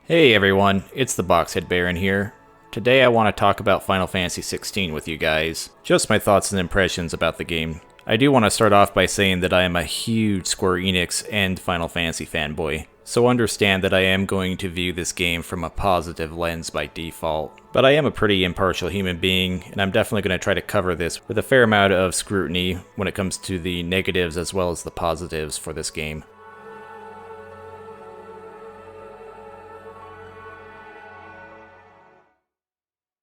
Hey everyone, it's the Boxhead Baron here. Today I want to talk about Final Fantasy XVI with you guys. Just my thoughts and impressions about the game. I do want to start off by saying that I am a huge Square Enix and Final Fantasy fanboy, so understand that I am going to view this game from a positive lens by default. But I am a pretty impartial human being, and I'm definitely going to try to cover this with a fair amount of scrutiny when it comes to the negatives as well as the positives for this game.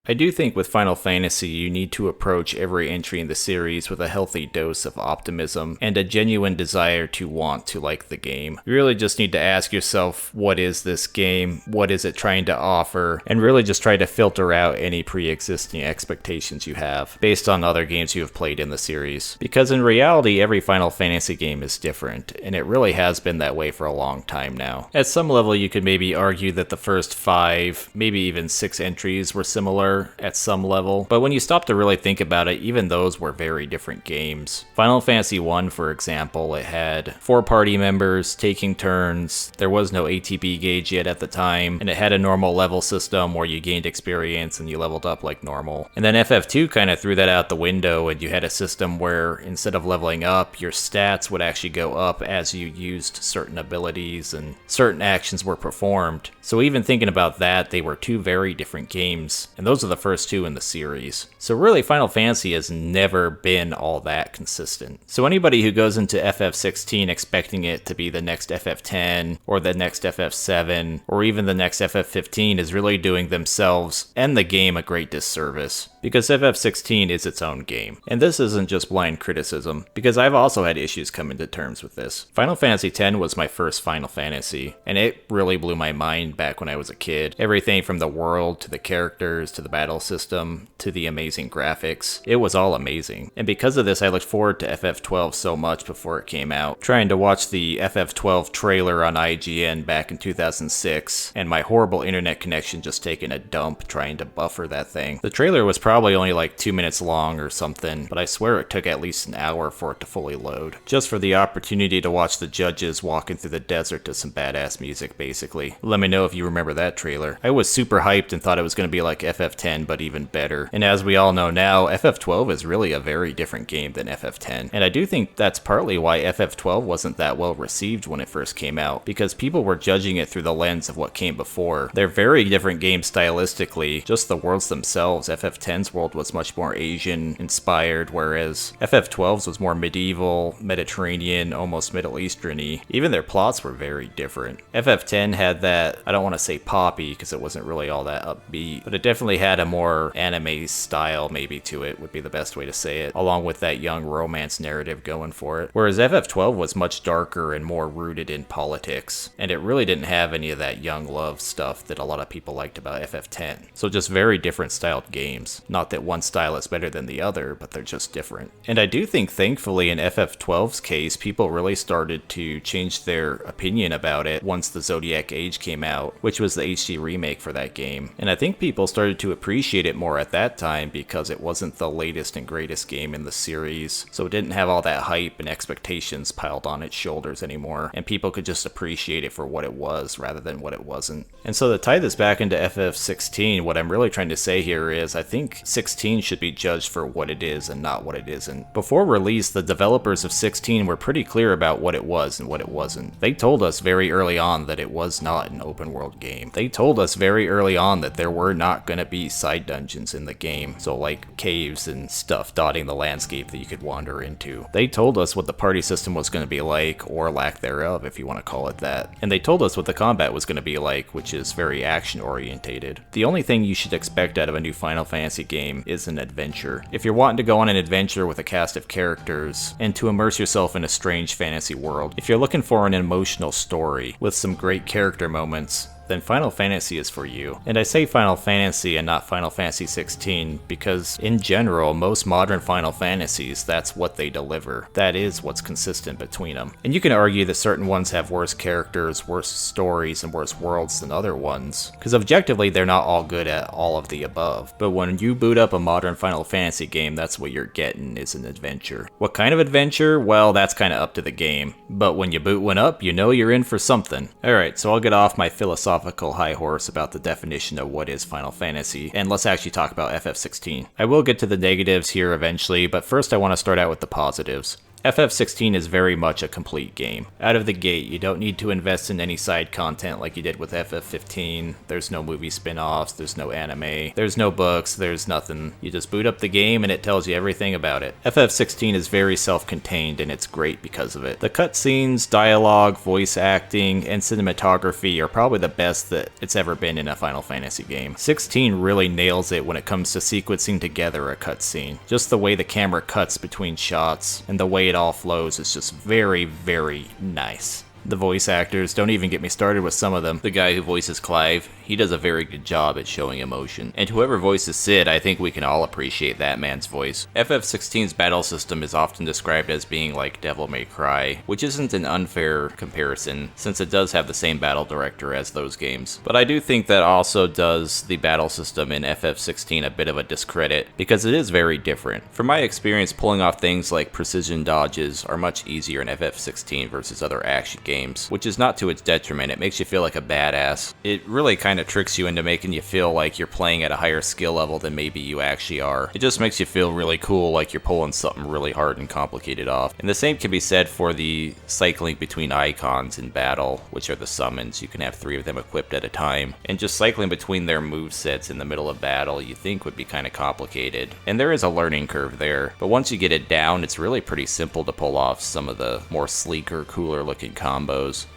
I do think with Final Fantasy, you need to approach every entry in the series with a healthy dose of optimism and a genuine desire to want to like the game. You really just need to ask yourself, what is this game? What is it trying to offer? And really just try to filter out any pre-existing expectations you have based on other games you have played in the series. Because in reality, every Final Fantasy game is different, and it really has been that way for a long time now. At some level, you could maybe argue that the first 5, maybe even 6 entries were similar at some level, but when you stop to really think about it, even those were very different games. Final Fantasy 1, for example, it had 4 party members taking turns, there was no ATB gauge yet at the time, and it had a normal level system where you gained experience and you leveled up like normal. And then FF2 kind of threw that out the window, and you had a system where instead of leveling up, your stats would actually go up as you used certain abilities and certain actions were performed. So even thinking about that, they were 2 very different games, and those are the first 2 in the series. So really, Final Fantasy has never been all that consistent. So anybody who goes into FF16 expecting it to be the next FF10, or the next FF7, or even the next FF15 is really doing themselves and the game a great disservice, because FF16 is its own game. And this isn't just blind criticism, because I've also had issues coming to terms with this. Final Fantasy X was my first Final Fantasy, and it really blew my mind back when I was a kid. Everything from the world, to the characters, to the battle system, to the amazing graphics. It was all amazing. And because of this, I looked forward to FF12 so much before it came out. Trying to watch the FF12 trailer on IGN back in 2006, and my horrible internet connection just taking a dump trying to buffer that thing. The trailer was probably only like 2 minutes long or something, but I swear it took at least an hour for it to fully load. Just for the opportunity to watch the judges walking through the desert to some badass music, basically. Let me know if you remember that trailer. I was super hyped and thought it was going to be like FF10, but even better. And as we all know now, FF12 is really a very different game than FF10. And I do think that's partly why FF12 wasn't that well received when it first came out, because people were judging it through the lens of what came before. They're very different games stylistically, just the worlds themselves. FF10's world was much more Asian inspired, whereas FF12's was more medieval, Mediterranean, almost Middle Eastern-y. Even their plots were very different. FF10 had that, I don't want to say poppy because it wasn't really all that upbeat, but it definitely had a more anime style maybe to it, would be the best way to say it, along with that young romance narrative going for it. Whereas FF12 was much darker and more rooted in politics, and it really didn't have any of that young love stuff that a lot of people liked about FF10. So just very different styled games. Not that one style is better than the other, but they're just different. And I do think thankfully in FF12's case, people really started to change their opinion about it once the Zodiac Age came out, which was the HD remake for that game. And I think people started to appreciate it more at that time because it wasn't the latest and greatest game in the series, so it didn't have all that hype and expectations piled on its shoulders anymore, and people could just appreciate it for what it was rather than what it wasn't. And so to tie this back into FF16, what I'm really trying to say here is I think 16 should be judged for what it is and not what it isn't. Before release, the developers of 16 were pretty clear about what it was and what it wasn't. They told us very early on that it was not an open world game. They told us very early on that there were not going to be side dungeons in the game, so like caves and stuff dotting the landscape that you could wander into. They told us what the party system was going to be like, or lack thereof if you want to call it that. And they told us what the combat was going to be like, which is very action orientated. The only thing you should expect out of a new Final Fantasy game is an adventure. If you're wanting to go on an adventure with a cast of characters and to immerse yourself in a strange fantasy world, if you're looking for an emotional story with some great character moments, then Final Fantasy is for you. And I say Final Fantasy and not Final Fantasy 16 because, in general, most modern Final Fantasies, that's what they deliver. That is what's consistent between them. And you can argue that certain ones have worse characters, worse stories, and worse worlds than other ones, because objectively they're not all good at all of the above. But when you boot up a modern Final Fantasy game, that's what you're getting, is an adventure. What kind of adventure? Well, that's kind of up to the game. But when you boot one up, you know you're in for something. Alright, so I'll get off my philosophical philosophical high horse about the definition of what is Final Fantasy, and let's actually talk about FF16. I will get to the negatives here eventually, but first I want to start out with the positives. FF16 is very much a complete game. Out of the gate, you don't need to invest in any side content like you did with FF15. There's no movie spin-offs, there's no anime, there's no books, there's nothing. You just boot up the game and it tells you everything about it. FF16 is very self-contained and it's great because of it. The cutscenes, dialogue, voice acting, and cinematography are probably the best that it's ever been in a Final Fantasy game. 16 really nails it when it comes to sequencing together a cutscene. Just the way the camera cuts between shots and the way it all flows is just very, very nice. The voice actors, don't even get me started with some of them. The guy who voices Clive, he does a very good job at showing emotion. And whoever voices Sid, I think we can all appreciate that man's voice. FF16's battle system is often described as being like Devil May Cry, which isn't an unfair comparison, since it does have the same battle director as those games. But I do think that also does the battle system in FF16 a bit of a discredit, because it is very different. From my experience, pulling off things like precision dodges are much easier in FF16 versus other action games, which is not to its detriment. It makes you feel like a badass. It really kind of tricks you into making you feel like you're playing at a higher skill level than maybe you actually are. It just makes you feel really cool, like you're pulling something really hard and complicated off. And the same can be said for the cycling between icons in battle, which are the summons. You can have 3 of them equipped at a time, and just cycling between their movesets in the middle of battle you think would be kind of complicated. And there is a learning curve there, but once you get it down, it's really pretty simple to pull off some of the more sleeker, cooler looking combos.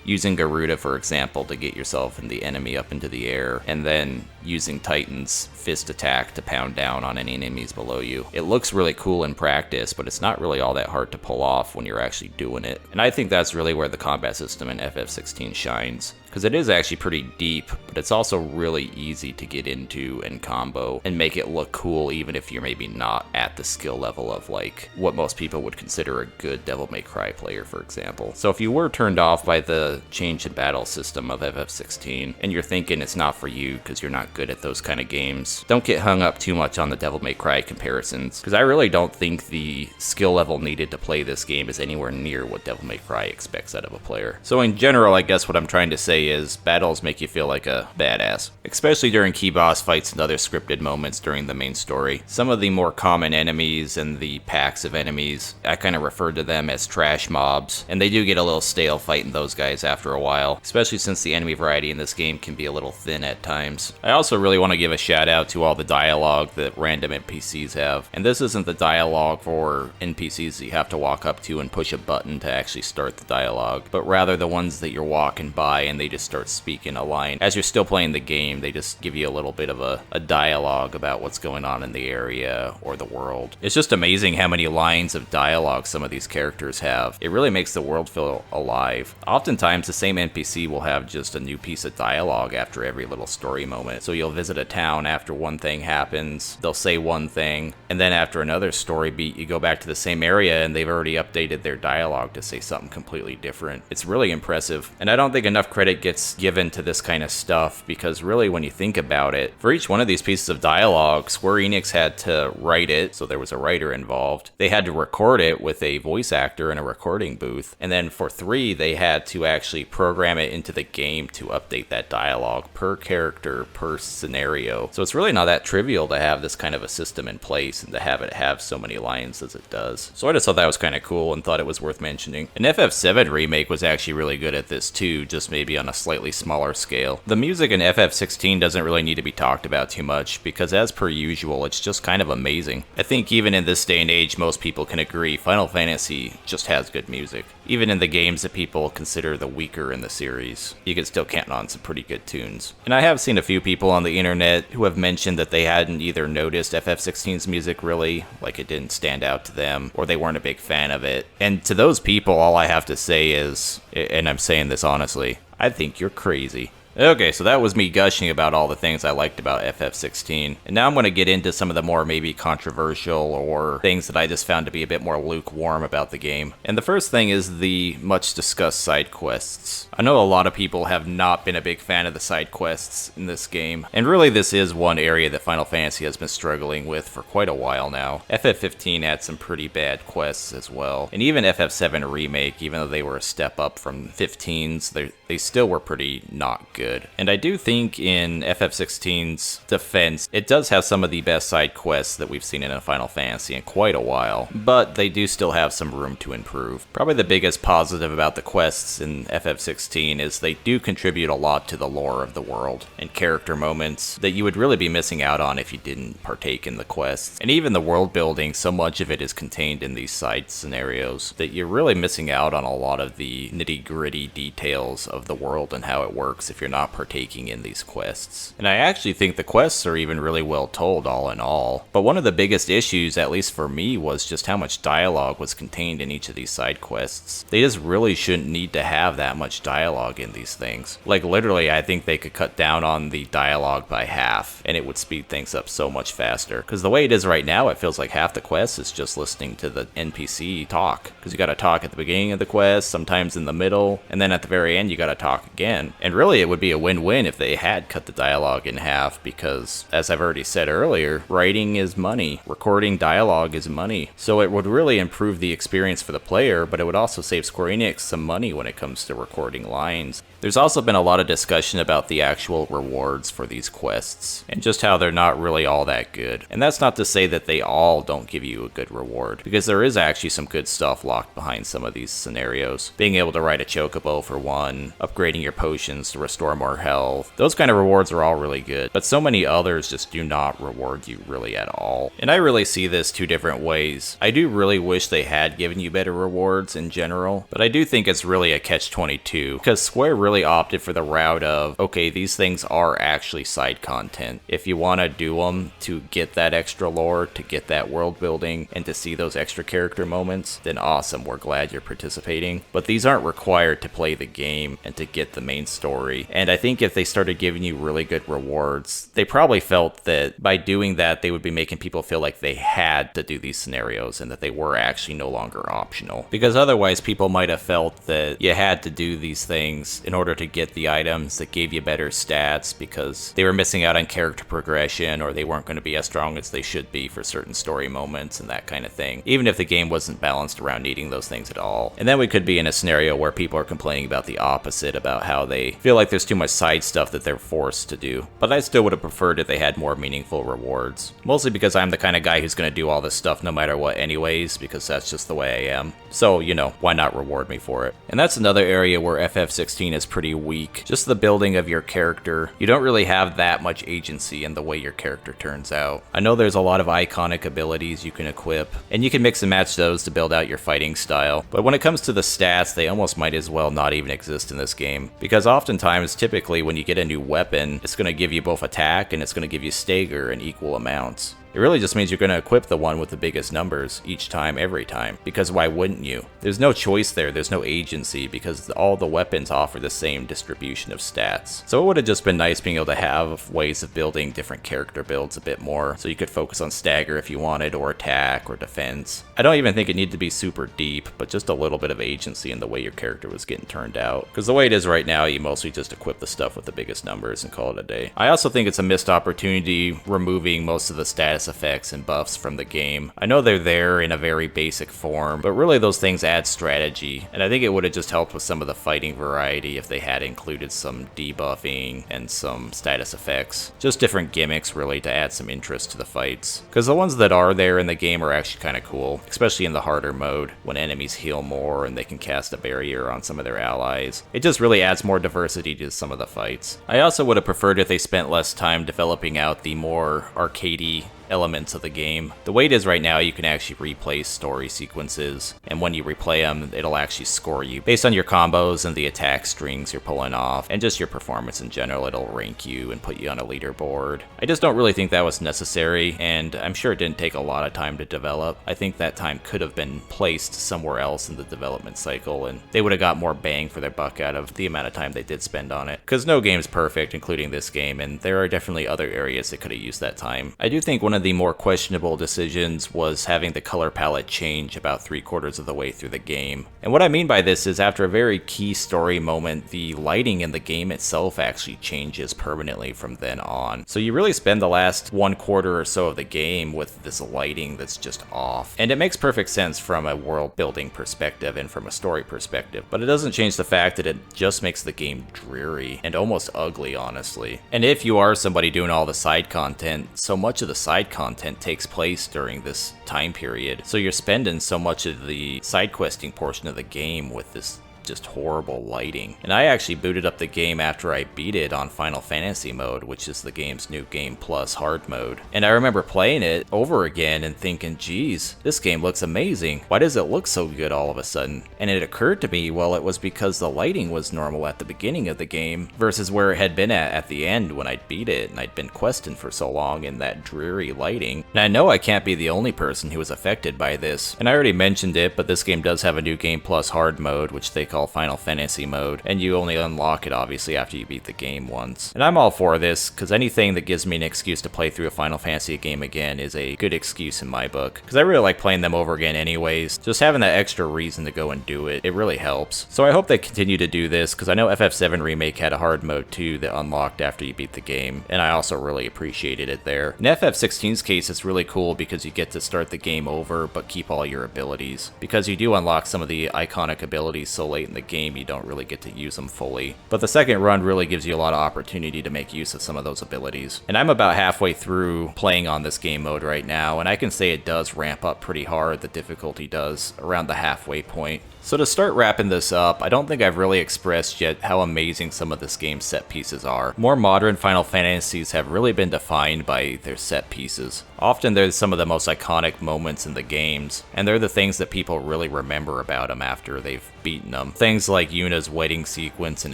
Using Garuda, for example, to get yourself and the enemy up into the air, and then using Titan's fist attack to pound down on any enemies below you. It looks really cool in practice, but it's not really all that hard to pull off when you're actually doing it. And I think that's really where the combat system in FF16 shines, because it is actually pretty deep, but it's also really easy to get into and combo and make it look cool even if you're maybe not at the skill level of like what most people would consider a good Devil May Cry player, for example. So if you were turned off by the change in battle system of FF16 and you're thinking it's not for you because you're not good at those kind of games, don't get hung up too much on the Devil May Cry comparisons, because I really don't think the skill level needed to play this game is anywhere near what Devil May Cry expects out of a player. So in general, I guess what I'm trying to say is battles make you feel like a badass, especially during key boss fights and other scripted moments during the main story. Some of the more common enemies and the packs of enemies, I kind of refer to them as trash mobs, and they do get a little stale fighting those guys after a while, especially since the enemy variety in this game can be a little thin at times. I also really want to give a shout out to all the dialogue that random NPCs have, and this isn't the dialogue for NPCs that you have to walk up to and push a button to actually start the dialogue, but rather the ones that you're walking by and they just start speaking a line. As you're still playing the game, they just give you a little bit of a dialogue about what's going on in the area or the world. It's just amazing how many lines of dialogue some of these characters have. It really makes the world feel alive. Oftentimes the same NPC will have just a new piece of dialogue after every little story moment. So you'll visit a town after one thing happens, they'll say one thing, and then after another story beat, you go back to the same area and they've already updated their dialogue to say something completely different. It's really impressive, and I don't think enough credit gets given to this kind of stuff, because really when you think about it, for each one of these pieces of dialogue, Square Enix had to write it, so there was a writer involved. They had to record it with a voice actor in a recording booth, and then for 3, they had to actually program it into the game to update that dialogue per character, per scenario. So it's really not that trivial to have this kind of a system in place and to have it have so many lines as it does. So I just thought that was kind of cool and thought it was worth mentioning. An FF7 remake was actually really good at this too, just maybe on a slightly smaller scale. The music in FF16 doesn't really need to be talked about too much, because as per usual, it's just kind of amazing. I think even in this day and age, most people can agree Final Fantasy just has good music. Even in the games that people consider the weaker in the series, you can still count on some pretty good tunes. And I have seen a few people on the internet who have mentioned that they hadn't either noticed FF16's music really, like it didn't stand out to them, or they weren't a big fan of it. And to those people, all I have to say is, and I'm saying this honestly, I think you're crazy. Okay, so that was me gushing about all the things I liked about FF16, and now I'm going to get into some of the more maybe controversial or things that I just found to be a bit more lukewarm about the game. And the first thing is the much discussed side quests. I know a lot of people have not been a big fan of the side quests in this game, and really this is one area that Final Fantasy has been struggling with for quite a while now. FF15 had some pretty bad quests as well, and even FF7 Remake, even though they were a step up from 15's, they still were pretty not good. good. And I do think in FF16's defense, it does have some of the best side quests that we've seen in a Final Fantasy in quite a while, but they do still have some room to improve. Probably the biggest positive about the quests in FF16 is they do contribute a lot to the lore of the world and character moments that you would really be missing out on if you didn't partake in the quests. And even the world building, so much of it is contained in these side scenarios that you're really missing out on a lot of the nitty-gritty details of the world and how it works if you're not partaking in these quests. And I actually think the quests are even really well told all in all. But one of the biggest issues, at least for me, was just how much dialogue was contained in each of these side quests. They just really shouldn't need to have that much dialogue in these things. Like literally, I think they could cut down on the dialogue by half and it would speed things up so much faster. Because the way it is right now, it feels like half the quest is just listening to the NPC talk. Because you gotta talk at the beginning of the quest, sometimes in the middle, and then at the very end you gotta talk again. And really it would be a win-win if they had cut the dialogue in half, because as I've already said earlier, writing is money, recording dialogue is money. So it would really improve the experience for the player, but it would also save Square Enix some money when it comes to recording lines. There's also been a lot of discussion about the actual rewards for these quests, and just how they're not really all that good. And that's not to say that they all don't give you a good reward, because there is actually some good stuff locked behind some of these scenarios. Being able to ride a chocobo for one, upgrading your potions to restore more health, those kind of rewards are all really good, but so many others just do not reward you really at all. And I really see this two different ways. I do really wish they had given you better rewards in general, but I do think it's really a catch-22, because Square really opted for the route of, okay, these things are actually side content. If you want to do them to get that extra lore, to get that world building, and to see those extra character moments, then awesome, we're glad you're participating. But these aren't required to play the game and to get the main story. And I think if they started giving you really good rewards, they probably felt that by doing that, they would be making people feel like they had to do these scenarios and that they were actually no longer optional. Because otherwise, people might have felt that you had to do these things in order to get the items that gave you better stats because they were missing out on character progression, or they weren't going to be as strong as they should be for certain story moments and that kind of thing, even if the game wasn't balanced around needing those things at all. And then we could be in a scenario where people are complaining about the opposite, about how they feel like there's too much side stuff that they're forced to do. But I still would have preferred if they had more meaningful rewards. Mostly because I'm the kind of guy who's going to do all this stuff no matter what anyways, because that's just the way I am. So, you know, why not reward me for it? And that's another area where FF16 is pretty weak. Just the building of your character. You don't really have that much agency in the way your character turns out. I know there's a lot of iconic abilities you can equip, and you can mix and match those to build out your fighting style. But when it comes to the stats, they almost might as well not even exist in this game. Because oftentimes, typically when you get a new weapon, it's going to give you both attack and it's going to give you stagger in equal amounts. It really just means you're going to equip the one with the biggest numbers each time, every time. Because why wouldn't you? There's no choice there, there's no agency, because all the weapons offer the same distribution of stats. So it would have just been nice being able to have ways of building different character builds a bit more, so you could focus on stagger if you wanted, or attack, or defense. I don't even think it needed to be super deep, but just a little bit of agency in the way your character was getting turned out. Because the way it is right now, you mostly just equip the stuff with the biggest numbers and call it a day. I also think it's a missed opportunity removing most of the status effects and buffs from the game. I know they're there in a very basic form, but really those things add strategy, and I think it would have just helped with some of the fighting variety if they had included some debuffing and some status effects. Just different gimmicks really to add some interest to the fights. Because the ones that are there in the game are actually kind of cool, especially in the harder mode, when enemies heal more and they can cast a barrier on some of their allies. It just really adds more diversity to some of the fights. I also would have preferred if they spent less time developing out the more arcadey elements of the game. The way it is right now, you can actually replay story sequences, and when you replay them, it'll actually score you. Based on your combos and the attack strings you're pulling off, and just your performance in general, it'll rank you and put you on a leaderboard. I just don't really think that was necessary, and I'm sure it didn't take a lot of time to develop. I think that time could have been placed somewhere else in the development cycle, and they would have got more bang for their buck out of the amount of time they did spend on it. Because no game's perfect, including this game, and there are definitely other areas that could have used that time. I do think one of of the more questionable decisions was having the color palette change about 3/4 of the way through the game. And what I mean by this is after a very key story moment, the lighting in the game itself actually changes permanently from then on. So you really spend the last 1/4 or so of the game with this lighting that's just off. And it makes perfect sense from a world building perspective and from a story perspective, but it doesn't change the fact that it just makes the game dreary and almost ugly, honestly. And if you are somebody doing all the side content, so much of the side content takes place during this time period. So you're spending so much of the side questing portion of the game with this just horrible lighting. And I actually booted up the game after I beat it on Final Fantasy mode, which is the game's new Game Plus hard mode. And I remember playing it over again and thinking, geez, this game looks amazing. Why does it look so good all of a sudden? And it occurred to me, well, it was because the lighting was normal at the beginning of the game versus where it had been at the end when I'd beat it and I'd been questing for so long in that dreary lighting. And I know I can't be the only person who was affected by this. And I already mentioned it, but this game does have a new Game Plus hard mode, which they call Final Fantasy mode, and you only unlock it obviously after you beat the game once. And I'm all for this, because anything that gives me an excuse to play through a Final Fantasy game again is a good excuse in my book, because I really like playing them over again anyways. Just having that extra reason to go and do it, it really helps. So I hope they continue to do this, because I know FF7 Remake had a hard mode too that unlocked after you beat the game, and I also really appreciated it there. In FF16's case, it's really cool because you get to start the game over, but keep all your abilities, because you do unlock some of the iconic abilities so late in the game you don't really get to use them fully. But the second run really gives you a lot of opportunity to make use of some of those abilities. And I'm about halfway through playing on this game mode right now, and I can say it does ramp up pretty hard, the difficulty does, around the halfway point. So to start wrapping this up, I don't think I've really expressed yet how amazing some of this game's set pieces are. More modern Final Fantasies have really been defined by their set pieces. Often they're some of the most iconic moments in the games, and they're the things that people really remember about them after they've beaten them. Things like Yuna's wedding sequence in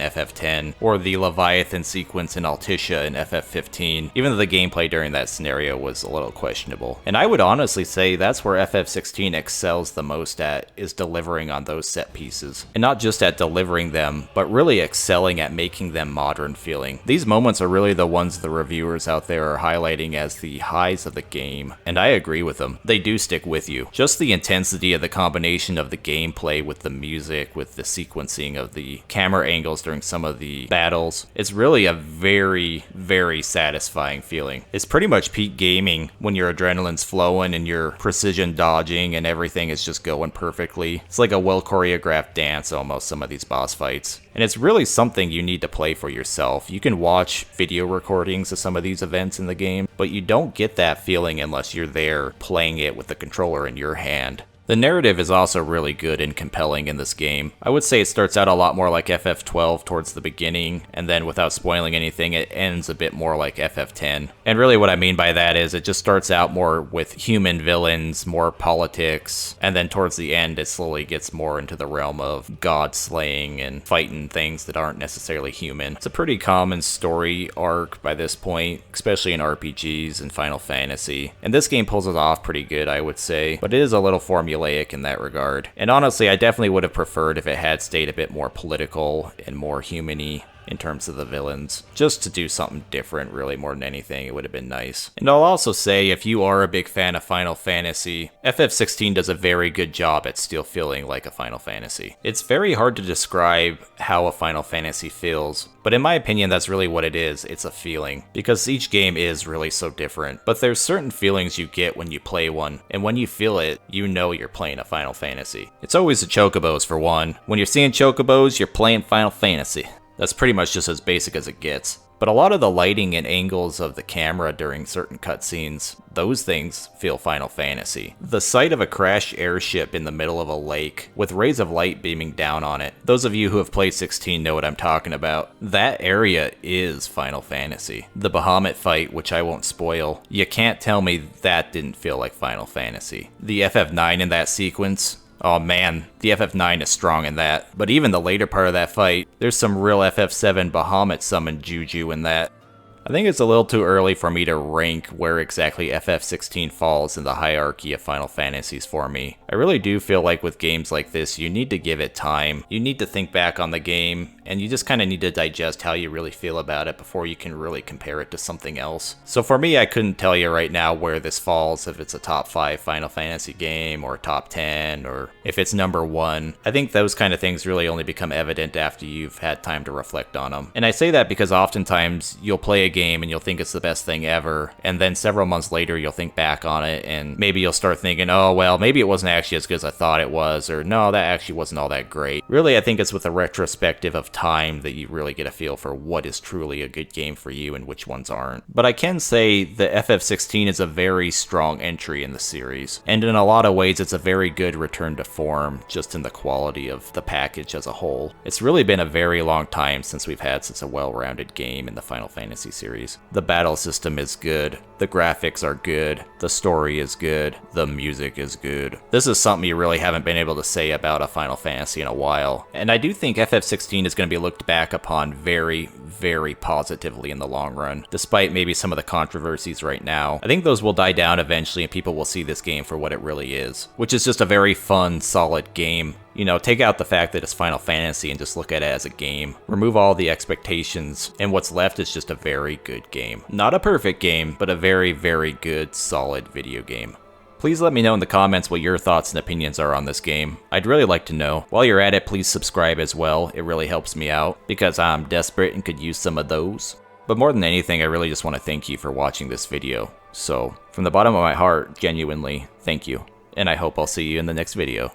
FF10, or the Leviathan sequence in Altissia in FF15, even though the gameplay during that scenario was a little questionable. And I would honestly say that's where FF16 excels the most at, is delivering on those set pieces. And not just at delivering them, but really excelling at making them modern feeling. These moments are really the ones the reviewers out there are highlighting as the highs of the game, and I agree with them. They do stick with you. Just the intensity of the combination of the gameplay with the music, with the sequencing of the camera angles during some of the battles, it's really a very, very satisfying feeling. It's pretty much peak gaming when your adrenaline's flowing and you're precision dodging and everything is just going perfectly. It's like a well choreographed dance almost, some of these boss fights. And it's really something you need to play for yourself. You can watch video recordings of some of these events in the game, but you don't get that feeling unless you're there playing it with the controller in your hand. The narrative is also really good and compelling in this game. I would say it starts out a lot more like FF12 towards the beginning, and then without spoiling anything, it ends a bit more like FF10. And really what I mean by that is it just starts out more with human villains, more politics, and then towards the end it slowly gets more into the realm of god slaying and fighting things that aren't necessarily human. It's a pretty common story arc by this point, especially in RPGs and Final Fantasy. And this game pulls it off pretty good, I would say, but it is a little formulaic in that regard. And honestly, I definitely would have preferred if it had stayed a bit more political and more human-y in terms of the villains. Just to do something different, really, more than anything, it would have been nice. And I'll also say, if you are a big fan of Final Fantasy, FF16 does a very good job at still feeling like a Final Fantasy. It's very hard to describe how a Final Fantasy feels, but in my opinion, that's really what it is. It's a feeling. Because each game is really so different. But there's certain feelings you get when you play one, and when you feel it, you know you're playing a Final Fantasy. It's always the chocobos, for one. When you're seeing chocobos, you're playing Final Fantasy. That's pretty much just as basic as it gets. But a lot of the lighting and angles of the camera during certain cutscenes, those things feel Final Fantasy. The sight of a crashed airship in the middle of a lake, with rays of light beaming down on it. Those of you who have played 16 know what I'm talking about. That area is Final Fantasy. The Bahamut fight, which I won't spoil, you can't tell me that didn't feel like Final Fantasy. The FF9 in that sequence, oh man, the FF9 is strong in that. But even the later part of that fight, there's some real FF7 Bahamut summon juju in that. I think it's a little too early for me to rank where exactly FF16 falls in the hierarchy of Final Fantasies for me. I really do feel like with games like this, you need to give it time. You need to think back on the game and you just kind of need to digest how you really feel about it before you can really compare it to something else. So for me, I couldn't tell you right now where this falls, if it's a top 5 Final Fantasy game, or top 10, or if it's number 1. I think those kind of things really only become evident after you've had time to reflect on them. And I say that because oftentimes you'll play a game and you'll think it's the best thing ever, and then several months later you'll think back on it and maybe you'll start thinking, oh well, maybe it wasn't actually as good as I thought it was, or no, that actually wasn't all that great. Really, I think it's with a retrospective of time that you really get a feel for what is truly a good game for you and which ones aren't. But I can say the FF16 is a very strong entry in the series, and in a lot of ways it's a very good return to form, just in the quality of the package as a whole. It's really been a very long time since we've had such a well-rounded game in the Final Fantasy series. The battle system is good, the graphics are good, the story is good, the music is good. This is something you really haven't been able to say about a Final Fantasy in a while, and I do think FF16 is going to be looked back upon very, very positively in the long run, despite maybe some of the controversies right now. I think those will die down eventually and people will see this game for what it really is, which is just a very fun, solid game. You know, take out the fact that it's Final Fantasy and just look at it as a game. Remove all the expectations, and what's left is just a very good game. Not a perfect game, but a very, very good, solid video game. Please let me know in the comments what your thoughts and opinions are on this game. I'd really like to know. While you're at it, please subscribe as well. It really helps me out, because I'm desperate and could use some of those. But more than anything, I really just want to thank you for watching this video. So, from the bottom of my heart, genuinely, thank you. And I hope I'll see you in the next video.